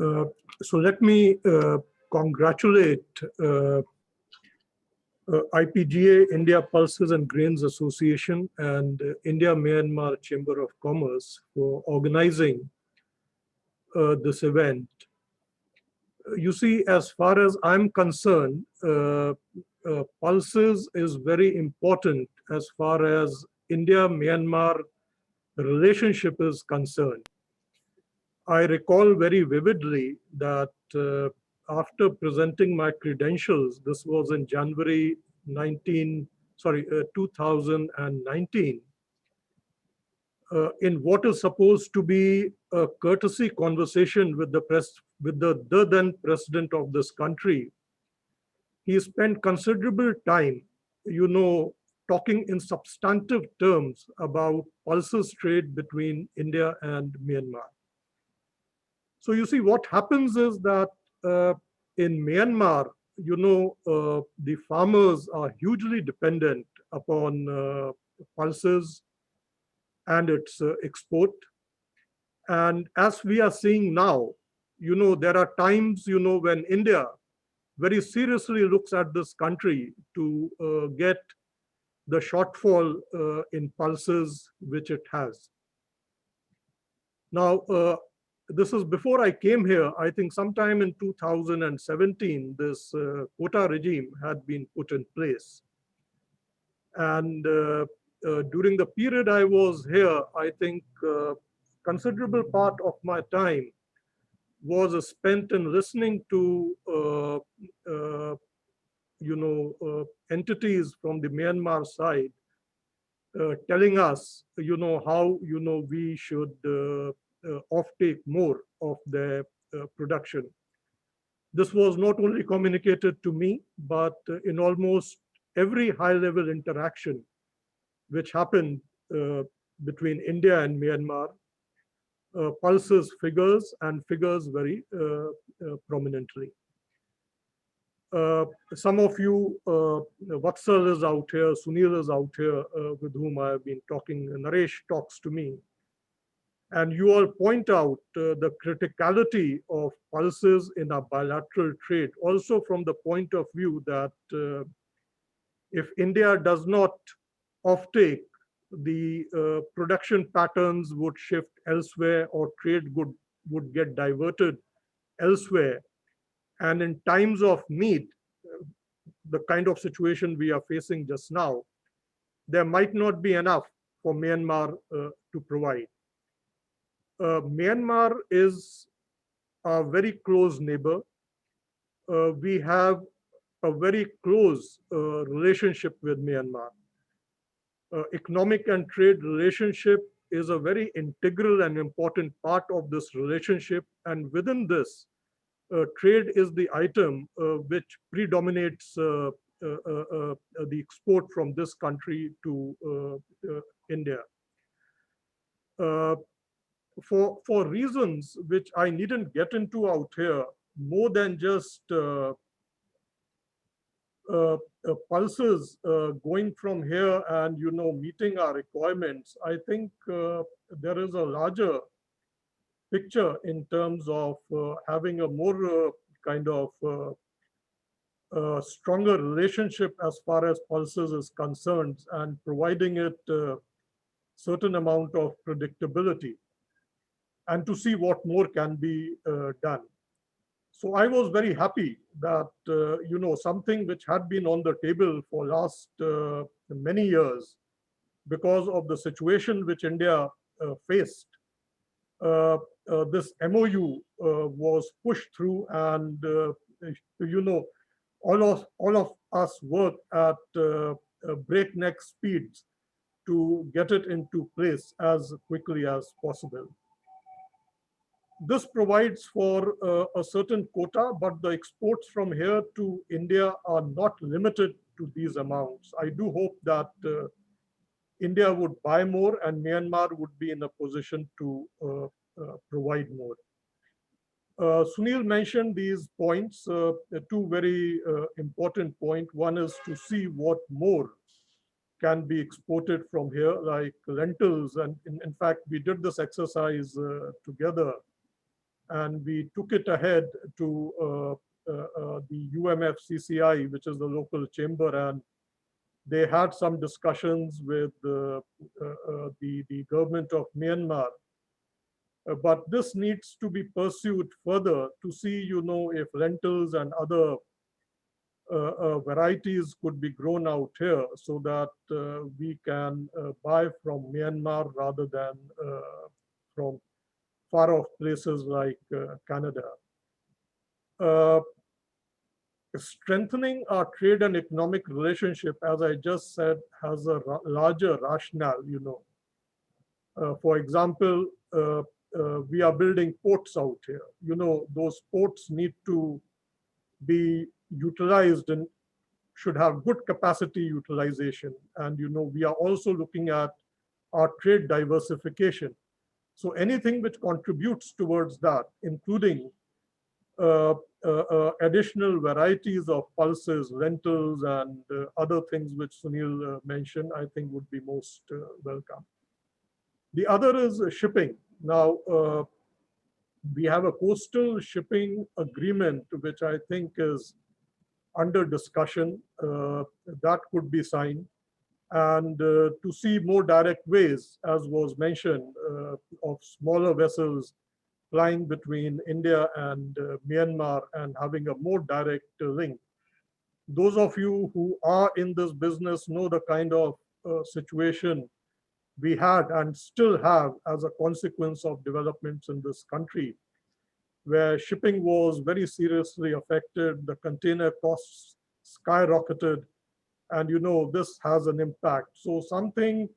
Uh, so let me congratulate IPGA, India Pulses and Grains Association, and India Myanmar Chamber of Commerce for organizing this event. You see, as far as I'm concerned, Pulses is very important as far as India-Myanmar relationship is concerned. I recall very vividly that after presenting my credentials, this was in January 2019, in what is supposed to be a courtesy conversation with the then president of this country, he spent considerable time, talking in substantive terms about pulses trade between India and Myanmar. So you see, what happens is that in Myanmar, the farmers are hugely dependent upon pulses and its export. And as we are seeing now, there are times, when India very seriously looks at this country to get the shortfall in pulses which it has. Now, this is before I came here. I think sometime in 2017, this quota regime had been put in place. And during the period I was here, I think considerable part of my time was spent in listening to entities from the Myanmar side telling us, how, we should offtake more of their production. This was not only communicated to me, but in almost every high-level interaction which happened between India and Myanmar, pulses figures very prominently. Some of you, Vatsal is out here, Sunil is out here, with whom I have been talking, Naresh talks to me. And you all point out the criticality of pulses in our bilateral trade, also from the point of view that if India does not offtake, the production patterns would shift elsewhere or trade would get diverted elsewhere. And in times of need, the kind of situation we are facing just now, there might not be enough for Myanmar to provide. Myanmar is a very close neighbor. We have a very close relationship with Myanmar. Economic and trade relationship is a very integral and important part of this relationship. And within this, trade is the item which predominates the export from this country to India. For reasons which I needn't get into out here, more than just pulses going from here and meeting our requirements, I think there is a larger picture in terms of having a more kind of stronger relationship as far as pulses is concerned and providing it a certain amount of predictability and to see what more can be done. So I was very happy that, something which had been on the table for last many years because of the situation which India faced, this MOU was pushed through, and all of us worked at breakneck speeds to get it into place as quickly as possible. This provides for a certain quota, but the exports from here to India are not limited to these amounts. I do hope that India would buy more and Myanmar would be in a position to provide more. Sunil mentioned these points, two very important points. One is to see what more can be exported from here, like lentils. And in fact, we did this exercise together and we took it ahead to the UMFCCI, which is the local chamber, and they had some discussions with the government of Myanmar. But this needs to be pursued further to see, if lentils and other varieties could be grown out here so that we can buy from Myanmar rather than from far off places like Canada. Strengthening our trade and economic relationship, as I just said, has a larger rationale, For example, we are building ports out here. Those ports need to be utilized and should have good capacity utilization. And, we are also looking at our trade diversification. So anything which contributes towards that, including additional varieties of pulses, lentils, and other things which Sunil mentioned, I think would be most welcome. The other is shipping. Now, we have a coastal shipping agreement, which I think is under discussion. That could be signed. And to see more direct ways, as was mentioned, of smaller vessels flying between India and Myanmar and having a more direct link. Those of you who are in this business know the kind of situation we had and still have as a consequence of developments in this country, where shipping was very seriously affected, the container costs skyrocketed, and this has an impact. So something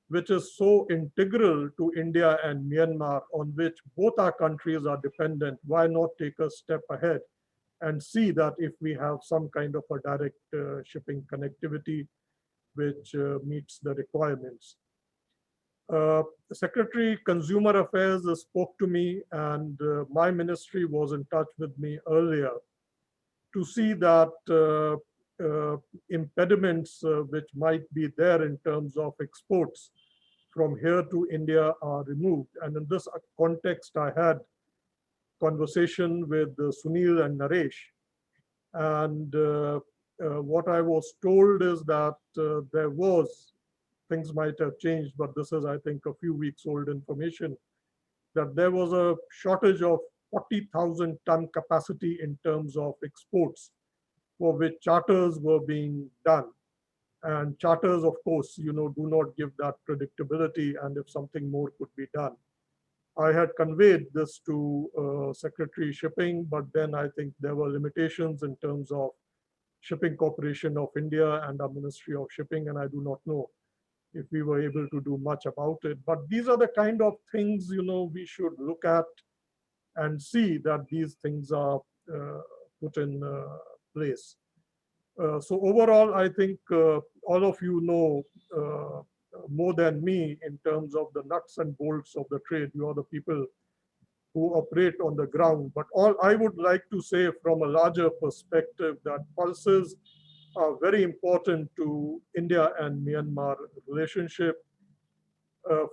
which is so integral to India and Myanmar, on which both our countries are dependent, why not take a step ahead and see that if we have some kind of a direct shipping connectivity which meets the requirements. Secretary Consumer Affairs spoke to me, and my ministry was in touch with me earlier to see that impediments which might be there in terms of exports from here to India are removed. And in this context, I had conversation with Sunil and Naresh. And what I was told is that there was, things might have changed, but this is, I think, a few weeks old information, that there was a shortage of 40,000 ton capacity in terms of exports, for which charters were being done. And charters, of course, do not give that predictability, and if something more could be done. I had conveyed this to Secretary Shipping, but then I think there were limitations in terms of Shipping Corporation of India and our Ministry of Shipping, and I do not know if we were able to do much about it. But these are the kind of things, we should look at and see that these things are put in place. So overall, I think all of you know more than me in terms of the nuts and bolts of the trade. You are the people who operate on the ground. But all I would like to say from a larger perspective, that pulses are very important to India and Myanmar relationship.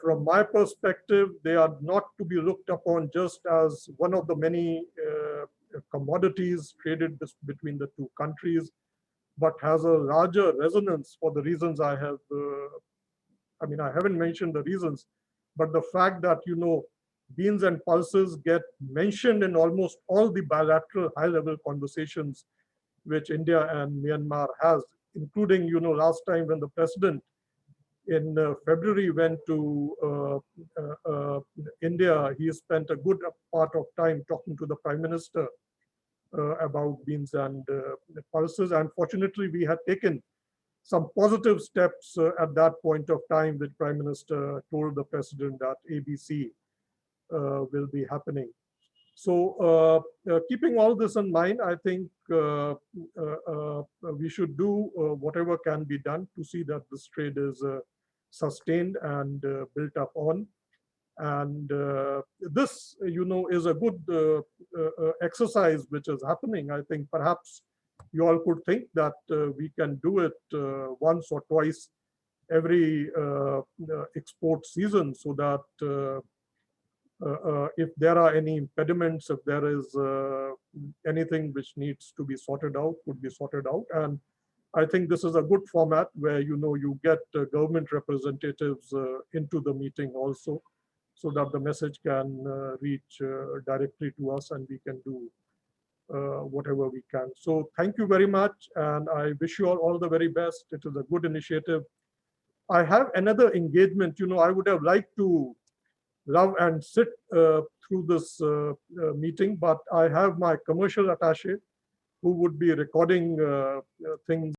From my perspective, they are not to be looked upon just as one of the many commodities traded between the two countries, but has a larger resonance for the reasons I have, I haven't mentioned the reasons, but the fact that, beans and pulses get mentioned in almost all the bilateral high-level conversations which India and Myanmar has, including, last time when the president in February went to India, he spent a good part of time talking to the Prime Minister about beans and pulses. And fortunately, we had taken some positive steps at that point of time, which Prime Minister told the President that ABC will be happening. So keeping all this in mind, I think we should do whatever can be done to see that this trade is sustained and built up on. And this, is a good exercise which is happening. I think perhaps you all could think that we can do it once or twice every export season, so that if there are any impediments, if there is anything which needs to be sorted out, could be sorted out. And I think this is a good format where, you get government representatives into the meeting also, so that the message can reach directly to us and we can do whatever we can. So thank you very much. And I wish you all the very best. It is a good initiative. I have another engagement. I would have liked to love and sit through this meeting, but I have my commercial attaché who would be recording things